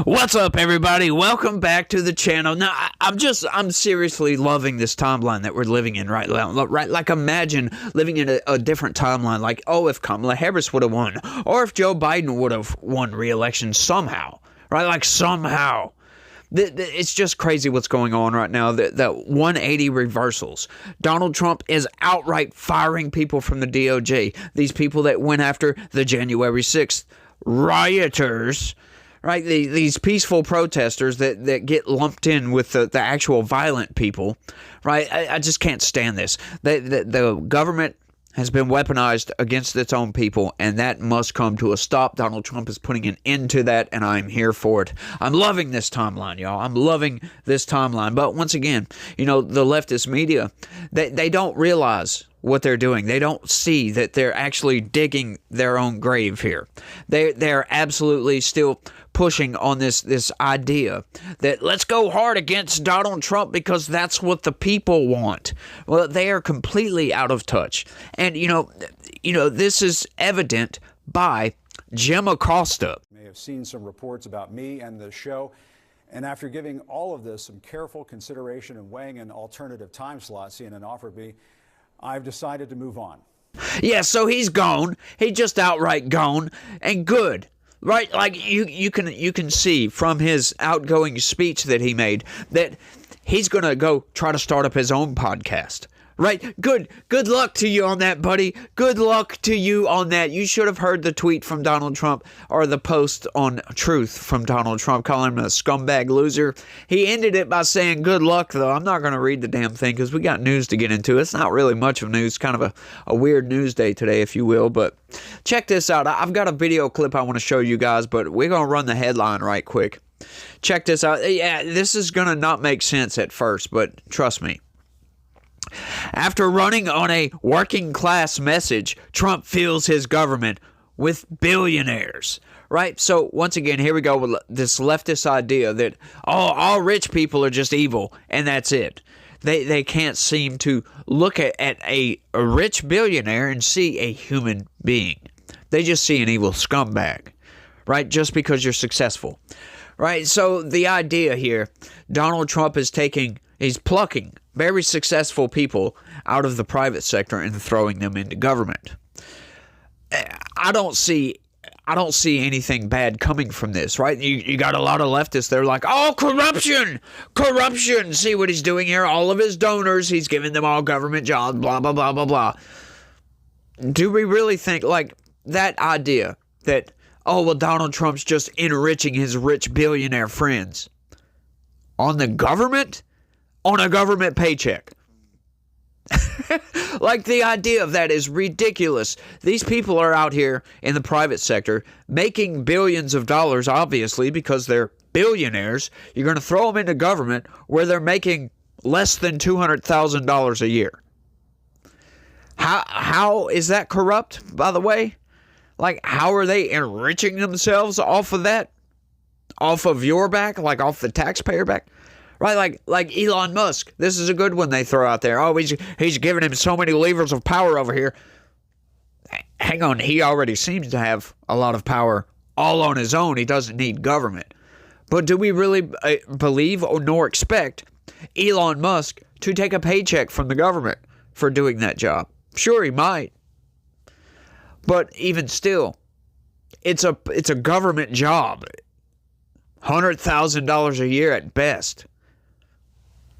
What's up, everybody? Welcome back to the channel. Now, I'm seriously loving this timeline that we're living in right now. Right, like imagine living in a different timeline. Like, oh, if Kamala Harris would have won, or if Joe Biden would have won re-election somehow, right? Like somehow. It's just crazy what's going on right now. The 180 reversals. Donald Trump is outright firing people from the DOJ. These people that went after the January 6th rioters. Right, these peaceful protesters that get lumped in with the actual violent people, right? I just can't stand this. The government has been weaponized against its own people, and that must come to a stop. Donald Trump is putting an end to that, and I'm here for it. I'm loving this timeline, y'all. I'm loving this timeline. But once again, the leftist media, they don't realize what they're doing. They don't see that they're actually digging their own grave here. They're absolutely still pushing on this idea that let's go hard against Donald Trump because that's what the people want. Well, they are completely out of touch. And this is evident by Jim Acosta. You may have seen some reports about me and the show. And after giving all of this some careful consideration and weighing an alternative time slot CNN offered me, I've decided to move on. Yeah, so he's gone. He just outright gone, and good. Right? Like you can see from his outgoing speech that he made that he's going to go try to start up his own podcast. Right? Good luck to you on that, buddy. Good luck to you on that. You should have heard the tweet from Donald Trump or the post on Truth from Donald Trump calling him a scumbag loser. He ended it by saying good luck, though. I'm not going to read the damn thing because we got news to get into. It's not really much of news. Kind of a weird news day today, if you will. But check this out. I've got a video clip I want to show you guys, but we're going to run the headline right quick. Check this out. Yeah, this is going to not make sense at first, but trust me. After running on a working class message, Trump fills his government with billionaires. Right? So once again, here we go with this leftist idea that all rich people are just evil and that's it. They can't seem to look at a rich billionaire and see a human being. They just see an evil scumbag. Right? Just because you're successful. Right? So the idea here, Donald Trump is he's plucking very successful people out of the private sector and throwing them into government. I don't see anything bad coming from this, right? You got a lot of leftists. They're like, oh, corruption. See what he's doing here? All of his donors, he's giving them all government jobs, blah, blah, blah, blah, blah. Do we really think like that idea that, oh, well, Donald Trump's just enriching his rich billionaire friends on the government? On a government paycheck. Like the idea of that is ridiculous. These people are out here in the private sector making billions of dollars, obviously, because they're billionaires. You're going to throw them into government where they're making less than $200,000 a year. How is that corrupt, by the way? Like, how are they enriching themselves off of that? Off of your back? Like, off the taxpayer back? Right, like Elon Musk. This is a good one they throw out there. Oh, he's giving him so many levers of power over here. Hang on, he already seems to have a lot of power all on his own. He doesn't need government. But do we really believe or nor expect Elon Musk to take a paycheck from the government for doing that job? Sure, he might. But even still, it's a government job. $100,000 a year at best.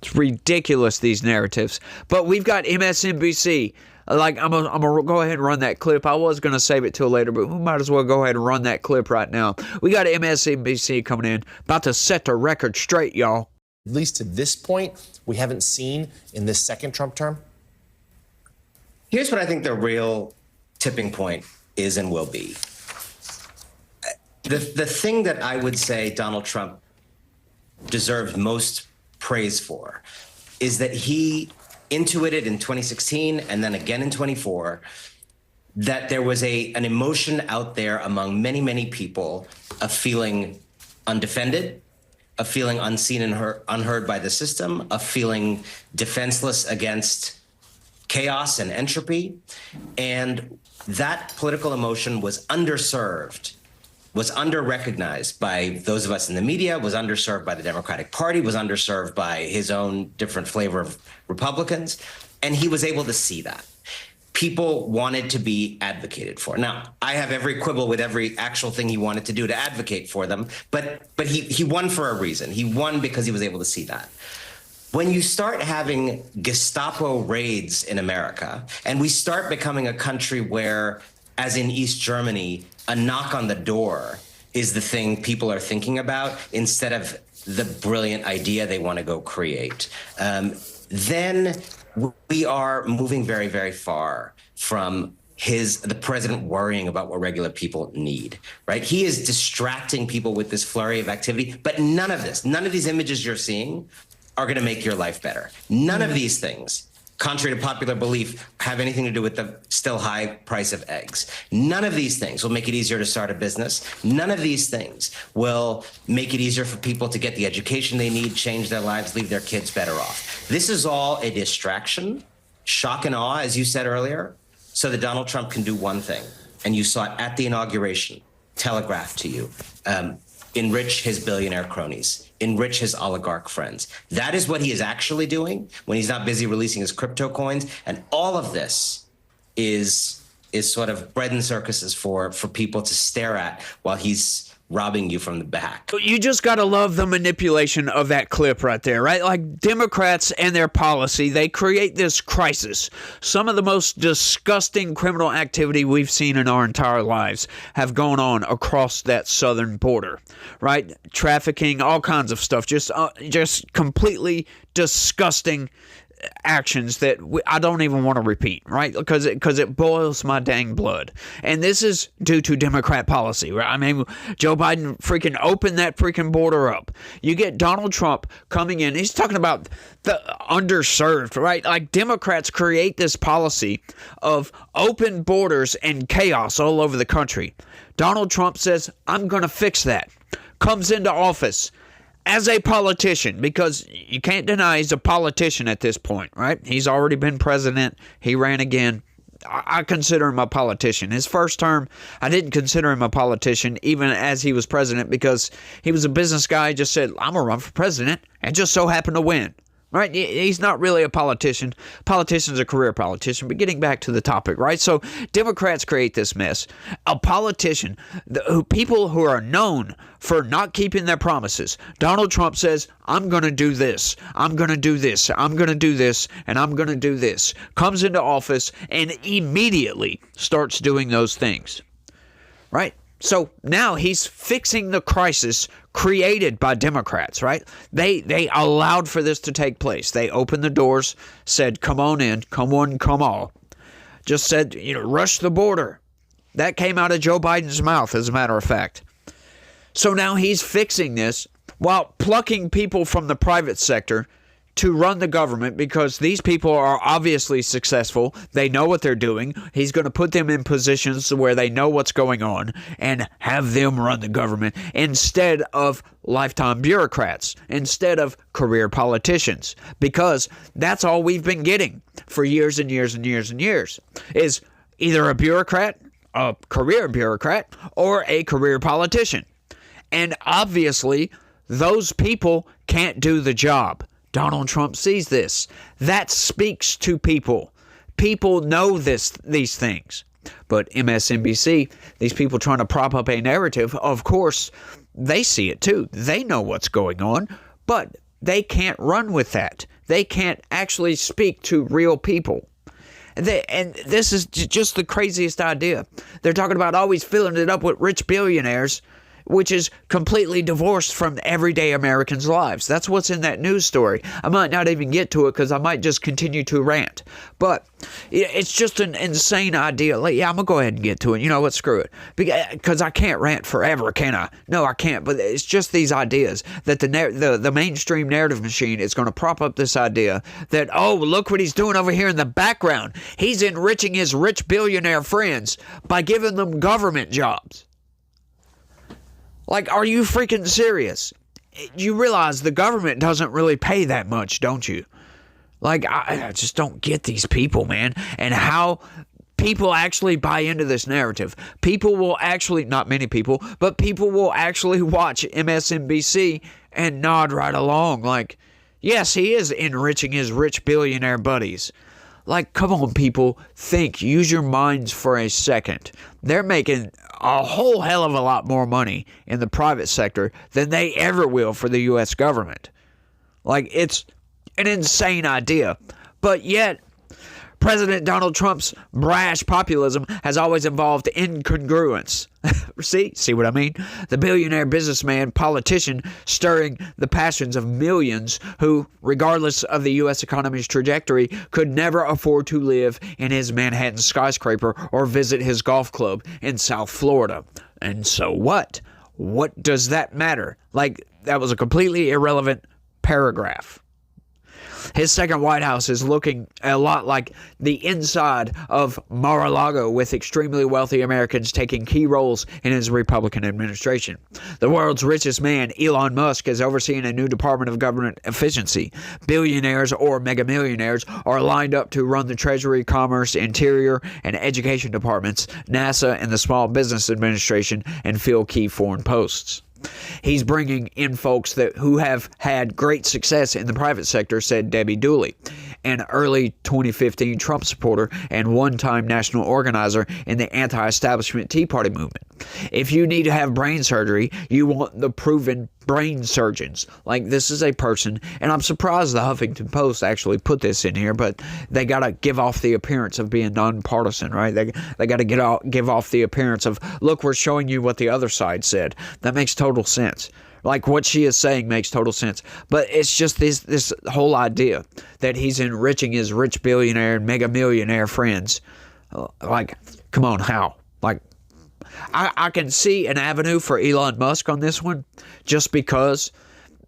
It's ridiculous, these narratives. But we've got MSNBC. Like, I'm gonna go ahead and run that clip. I was going to save it till later, but we might as well go ahead and run that clip right now. We got MSNBC coming in, about to set the record straight, y'all. At least to this point, we haven't seen in this second Trump term. Here's what I think the real tipping point is and will be. The thing that I would say Donald Trump deserves most praise for is that he intuited in 2016 and then again in 24 that there was an emotion out there among many, many people of feeling undefended, of feeling unseen and unheard by the system, of feeling defenseless against chaos and entropy. And that political emotion was underserved was under-recognized by those of us in the media, was underserved by the Democratic Party, was underserved by his own different flavor of Republicans, and he was able to see that. People wanted to be advocated for. Now, I have every quibble with every actual thing he wanted to do to advocate for them, but he won for a reason. He won because he was able to see that. When you start having Gestapo raids in America, and we start becoming a country where, as in East Germany, a knock on the door is the thing people are thinking about instead of the brilliant idea they want to go create, then we are moving very, very far from the president worrying about what regular people need, right? He is distracting people with this flurry of activity, but none of these images you're seeing are going to make your life better. None of these things, contrary to popular belief, have anything to do with the still high price of eggs. None of these things will make it easier to start a business. None of these things will make it easier for people to get the education they need, change their lives, leave their kids better off. This is all a distraction, shock and awe, as you said earlier, so that Donald Trump can do one thing. And you saw it at the inauguration, telegraphed to you. Enrich his billionaire cronies, enrich his oligarch friends. That is what he is actually doing when he's not busy releasing his crypto coins. And all of this is sort of bread and circuses for people to stare at while he's robbing you from the back. You just got to love the manipulation of that clip right there, right? Like Democrats and their policy, they create this crisis. Some of the most disgusting criminal activity we've seen in our entire lives have gone on across that southern border, right? Trafficking, all kinds of stuff, just completely disgusting actions that I don't even want to repeat, right? Because it boils my dang blood. And this is due to Democrat policy, right? I mean, Joe Biden freaking opened that freaking border up. You get Donald Trump coming in. He's talking about the underserved, right? Like Democrats create this policy of open borders and chaos all over the country. Donald Trump says, I'm going to fix that. Comes into office as a politician, because you can't deny he's a politician at this point, right? He's already been president. He ran again. I consider him a politician. His first term, I didn't consider him a politician even as he was president because he was a business guy. He just said, I'm going to run for president, and just so happened to win. Right? He's not really a politician. Politician's a career politician. But getting back to the topic, right? So Democrats create this mess. A politician, people who are known for not keeping their promises. Donald Trump says, I'm going to do this. I'm going to do this. I'm going to do this. And I'm going to do this. Comes into office and immediately starts doing those things. Right? So now he's fixing the crisis created by Democrats, right? They allowed for this to take place. They opened the doors, said, come on in, come one, come all. Just said, rush the border. That came out of Joe Biden's mouth, as a matter of fact. So now he's fixing this while plucking people from the private sector to run the government because these people are obviously successful. They know what they're doing. He's going to put them in positions where they know what's going on and have them run the government instead of lifetime bureaucrats, instead of career politicians, because that's all we've been getting for years and years and years and years is either a bureaucrat, a career bureaucrat, or a career politician. And obviously, those people can't do the job. Donald Trump sees this. That speaks to people. People know these things. But MSNBC, these people trying to prop up a narrative, of course, they see it too. They know what's going on, but they can't run with that. They can't actually speak to real people. And this is just the craziest idea. They're talking about always filling it up with rich billionaires, which is completely divorced from everyday Americans' lives. That's what's in that news story. I might not even get to it because I might just continue to rant. But it's just an insane idea. Like, yeah, I'm going to go ahead and get to it. You know what? Screw it. Because I can't rant forever, can I? No, I can't. But it's just these ideas that the mainstream narrative machine is going to prop up this idea that, oh, look what he's doing over here in the background. He's enriching his rich billionaire friends by giving them government jobs. Like, are you freaking serious? You realize the government doesn't really pay that much, don't you? Like, I just don't get these people, man, and how people actually buy into this narrative. People will actually, not many people, but people will actually watch MSNBC and nod right along. Like, yes, he is enriching his rich billionaire buddies. Like, come on, people, think, use your minds for a second. They're making a whole hell of a lot more money in the private sector than they ever will for the U.S. government. Like, it's an insane idea. But yet, President Donald Trump's brash populism has always involved incongruence. See what I mean? The billionaire businessman politician stirring the passions of millions who, regardless of the U.S. economy's trajectory, could never afford to live in his Manhattan skyscraper or visit his golf club in South Florida. And so what? What does that matter? Like, that was a completely irrelevant paragraph. His second White House is looking a lot like the inside of Mar-a-Lago, with extremely wealthy Americans taking key roles in his Republican administration. The world's richest man, Elon Musk, is overseeing a new Department of Government Efficiency. Billionaires or mega millionaires are lined up to run the Treasury, Commerce, Interior, and Education departments, NASA, and the Small Business Administration, and fill key foreign posts. He's bringing in folks who have had great success in the private sector, said Debbie Dooley, an early 2015 Trump supporter and one-time national organizer in the anti-establishment Tea Party movement. If you need to have brain surgery, you want the proven brain surgeons. Like, this is a person, and I'm surprised the Huffington Post actually put this in here, but they got to give off the appearance of being nonpartisan, right? They got to give off the appearance of, look, we're showing you what the other side said. That makes total sense. Like, what she is saying makes total sense. But it's just this whole idea that he's enriching his rich billionaire and mega millionaire friends. Like, come on, how? Like, I can see an avenue for Elon Musk on this one, just because,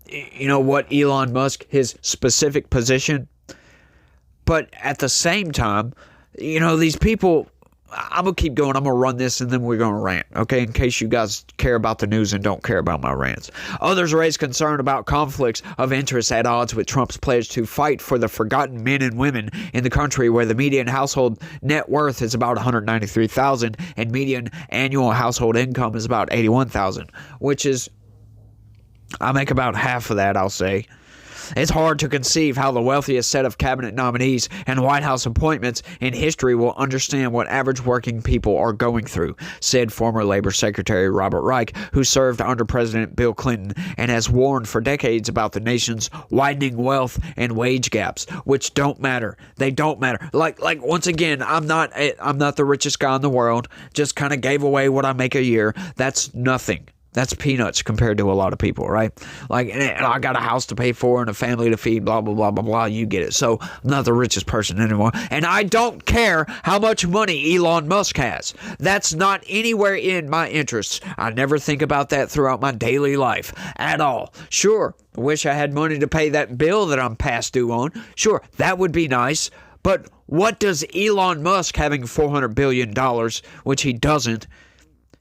you know what, Elon Musk, his specific position. But at the same time, you know, these people, I'm going to keep going. I'm going to run this and then we're going to rant, okay, in case you guys care about the news and don't care about my rants. Others raise concern about conflicts of interest at odds with Trump's pledge to fight for the forgotten men and women in the country, where the median household net worth is about $193,000 and median annual household income is about $81,000, which is, I make about half of that, I'll say. It's hard to conceive how the wealthiest set of cabinet nominees and White House appointments in history will understand what average working people are going through, said former Labor Secretary Robert Reich, who served under President Bill Clinton and has warned for decades about the nation's widening wealth and wage gaps, which don't matter. They don't matter. Like once again, I'm not the richest guy in the world. Just kind of gave away what I make a year. That's nothing. That's peanuts compared to a lot of people, right? Like, and I got a house to pay for and a family to feed, blah, blah, blah, blah, blah. You get it. So I'm not the richest person anymore. And I don't care how much money Elon Musk has. That's not anywhere in my interests. I never think about that throughout my daily life at all. Sure, I wish I had money to pay that bill that I'm past due on. Sure, that would be nice. But what does Elon Musk having $400 billion, which he doesn't,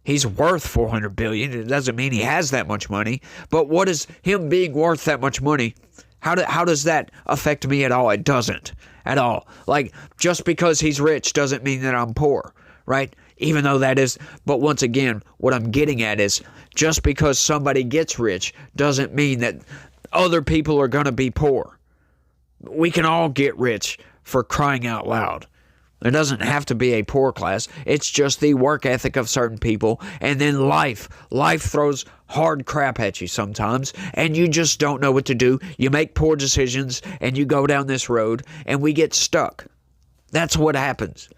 he's worth $400 billion. It doesn't mean he has that much money. But what is him being worth that much money? How does that affect me at all? It doesn't at all. Like, just because he's rich doesn't mean that I'm poor, right? Even though that is. But once again, what I'm getting at is, just because somebody gets rich doesn't mean that other people are going to be poor. We can all get rich, for crying out loud. There doesn't have to be a poor class. It's just the work ethic of certain people. And then life. Life throws hard crap at you sometimes, and you just don't know what to do. You make poor decisions, and you go down this road, and we get stuck. That's what happens.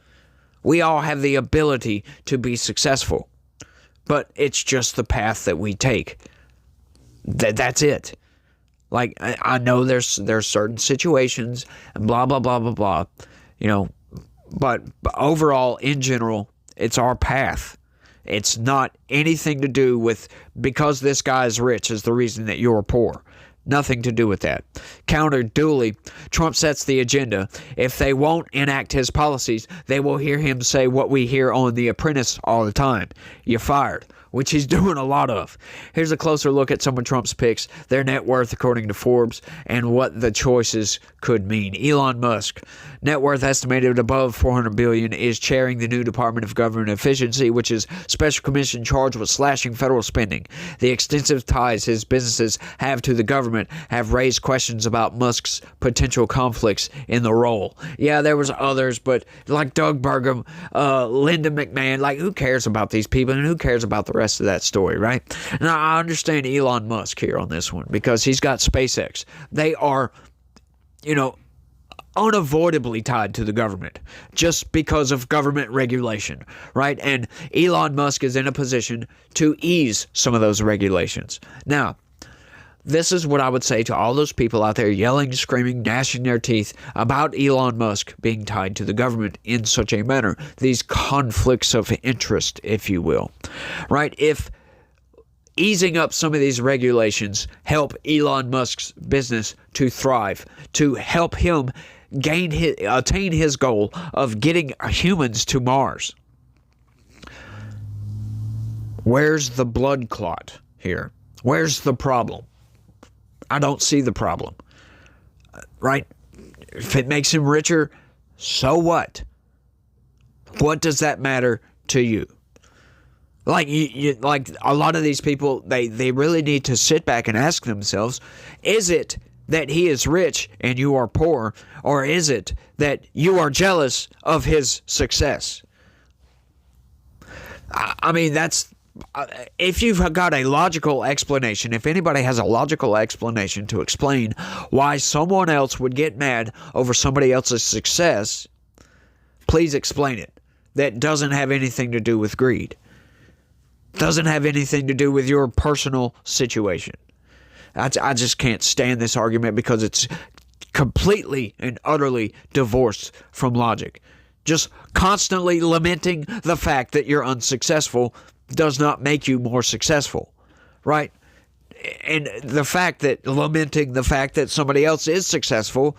We all have the ability to be successful, but it's just the path that we take. That's it. Like, I know there's certain situations, and blah, blah, blah, blah, blah, you know, but overall, in general, it's our path. It's not anything to do with because this guy is rich is the reason that you're poor. Nothing to do with that. Counter Dooley, Trump sets the agenda. If they won't enact his policies, they will hear him say what we hear on The Apprentice all the time. You're fired. which he's doing a lot of. Here's a closer look at some of Trump's picks, their net worth according to Forbes, and what the choices could mean. Elon Musk, net worth estimated above $400 billion, is chairing the new Department of Government Efficiency, which is special commission charged with slashing federal spending. The extensive ties his businesses have to the government have raised questions about Musk's potential conflicts in the role. Yeah, there was others, but like Doug Burgum, Linda McMahon, like who cares about these people and who cares about the rest of that story, right? Now, I understand Elon Musk here on this one because he's got SpaceX. They are, unavoidably tied to the government just because of government regulation, right? And Elon Musk is in a position to ease some of those regulations. Now, this is what I would say to all those people out there yelling, screaming, gnashing their teeth about Elon Musk being tied to the government in such a manner. These conflicts of interest, if you will, right? If easing up some of these regulations help Elon Musk's business to thrive, to help him attain his goal of getting humans to Mars, where's the blood clot here? Where's the problem? I don't see the problem, right? If it makes him richer, so what? What does that matter to you? Like like a lot of these people, they really need to sit back and ask themselves, is it that he is rich and you are poor, or is it that you are jealous of his success? I mean, that's... if you've got a logical explanation, if anybody has a logical explanation to explain why someone else would get mad over somebody else's success, please explain it. That doesn't have anything to do with greed. Doesn't have anything to do with your personal situation. I just can't stand this argument because it's completely and utterly divorced from logic. Just constantly lamenting the fact that you're unsuccessful does not make you more successful, right? And the fact that lamenting the fact that somebody else is successful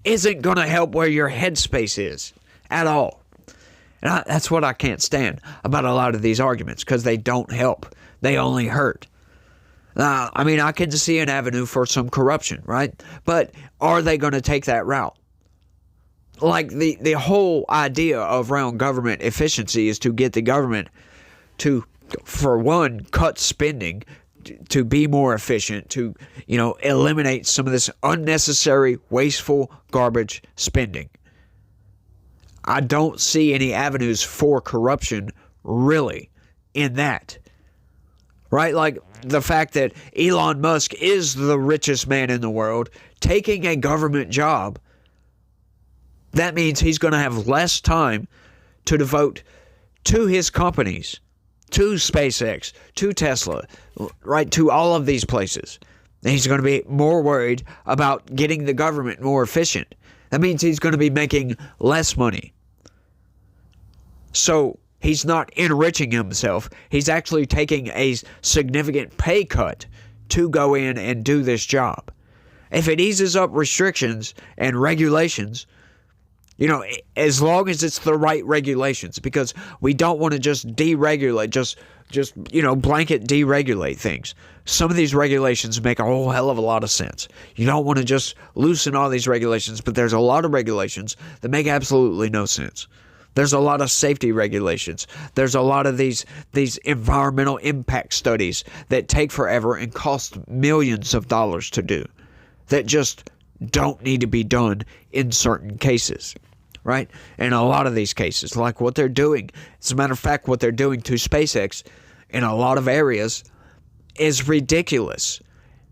isn't going to help where your headspace is at all. And that's what I can't stand about a lot of these arguments, because they don't help. They only hurt. I mean, I can see an avenue for some corruption, right? But are they going to take that route? Like the whole idea of around government efficiency is to get the government to, for one, cut spending, to be more efficient, to, eliminate some of this unnecessary, wasteful, garbage spending. I don't see any avenues for corruption, really, in that. Right? Like the fact that Elon Musk is the richest man in the world, taking a government job, that means he's going to have less time to devote to his companies, to SpaceX, to Tesla, right, to all of these places. And he's going to be more worried about getting the government more efficient. That means he's going to be making less money. So he's not enriching himself. He's actually taking a significant pay cut to go in and do this job. If it eases up restrictions and regulations, as long as it's the right regulations, because we don't want to just deregulate, just blanket deregulate things. Some of these regulations make a whole hell of a lot of sense. You don't want to just loosen all these regulations, but there's a lot of regulations that make absolutely no sense. There's a lot of safety regulations. There's a lot of these environmental impact studies that take forever and cost millions of dollars to do, that just don't need to be done in certain cases, right? And a lot of these cases, like what they're doing, as a matter of fact, what they're doing to SpaceX in a lot of areas is ridiculous.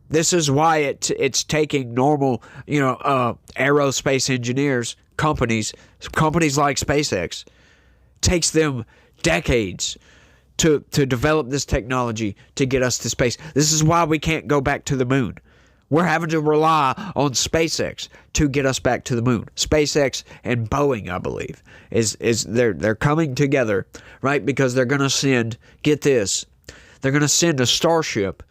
This is why it's taking normal, aerospace engineers, companies like SpaceX, takes them decades to develop this technology to get us to space. This is why we can't go back to the moon. We're having to rely on SpaceX to get us back to the moon. SpaceX and Boeing, I believe, is they're coming together, right? Because they're going to send, get this, they're going to send a Starship.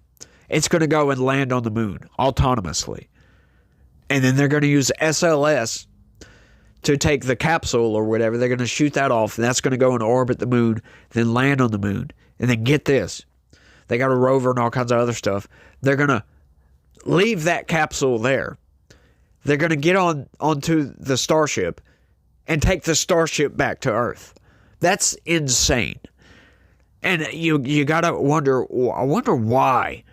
It's going to go and land on the moon autonomously. And then they're going to use SLS to take the capsule or whatever. They're going to shoot that off, and that's going to go and orbit the moon, then land on the moon. And then get this. They got a rover and all kinds of other stuff. They're going to leave that capsule there. They're going to get onto the Starship and take the Starship back to Earth. That's insane. And you got to wonder, I wonder why.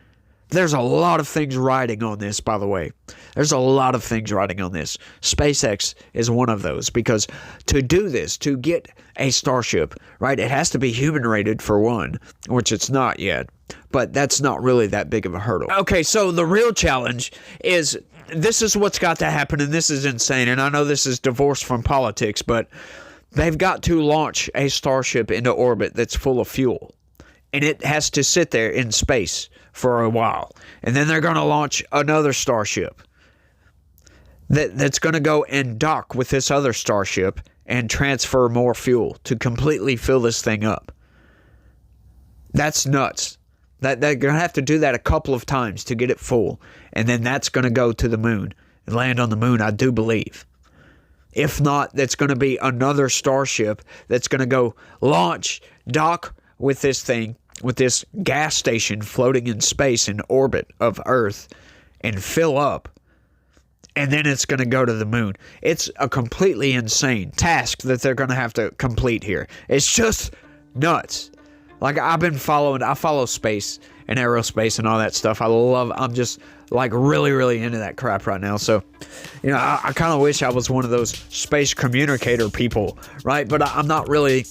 There's a lot of things riding on this, by the way. There's a lot of things riding on this. SpaceX is one of those, because to do this, to get a Starship, right, it has to be human rated for one, which it's not yet. But that's not really that big of a hurdle. Okay, so the real challenge is, this is what's got to happen, and this is insane. And I know this is divorced from politics, but they've got to launch a Starship into orbit that's full of fuel. And it has to sit there in space for a while. And then they're going to launch another Starship that's going to go and dock with this other Starship and transfer more fuel to completely fill this thing up. That's nuts. That they're going to have to do that a couple of times to get it full. And then that's going to go to the moon and land on the moon, I do believe. If not, that's going to be another Starship that's going to go launch, dock with this thing, with this gas station floating in space in orbit of Earth, and fill up. And then it's going to go to the moon. It's a completely insane task that they're going to have to complete here. It's just nuts. Like, I follow space and aerospace and all that stuff. I'm just like really, really into that crap right now. So, you know, I kind of wish I was one of those space communicator people, right? But I'm not really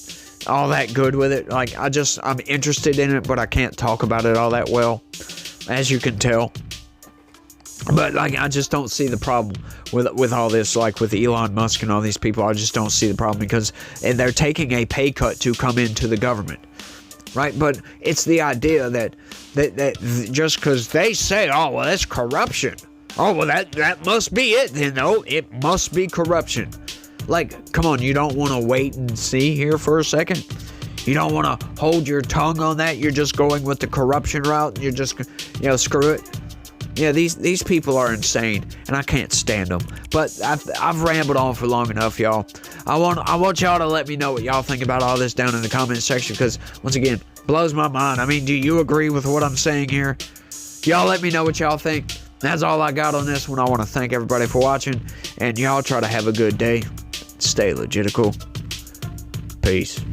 all that good with it. Like, I'm interested in it, but I can't talk about it all that well, as you can tell. But like, I just don't see the problem with all this, like with Elon Musk and all these people. I just don't see the problem, because they're taking a pay cut to come into the government. Right, but it's the idea that just because they say, oh, well, that's corruption. Oh, well, that must be it. Then, no, it must be corruption. Like, come on, you don't want to wait and see here for a second? You don't want to hold your tongue on that? You're just going with the corruption route, and you're just, screw it. Yeah, these people are insane, and I can't stand them. But I've rambled on for long enough, y'all. I want y'all to let me know what y'all think about all this down in the comment section, because, once again, blows my mind. I mean, do you agree with what I'm saying here? Y'all let me know what y'all think. That's all I got on this one. I want to thank everybody for watching, and y'all try to have a good day. Stay legitical. Peace.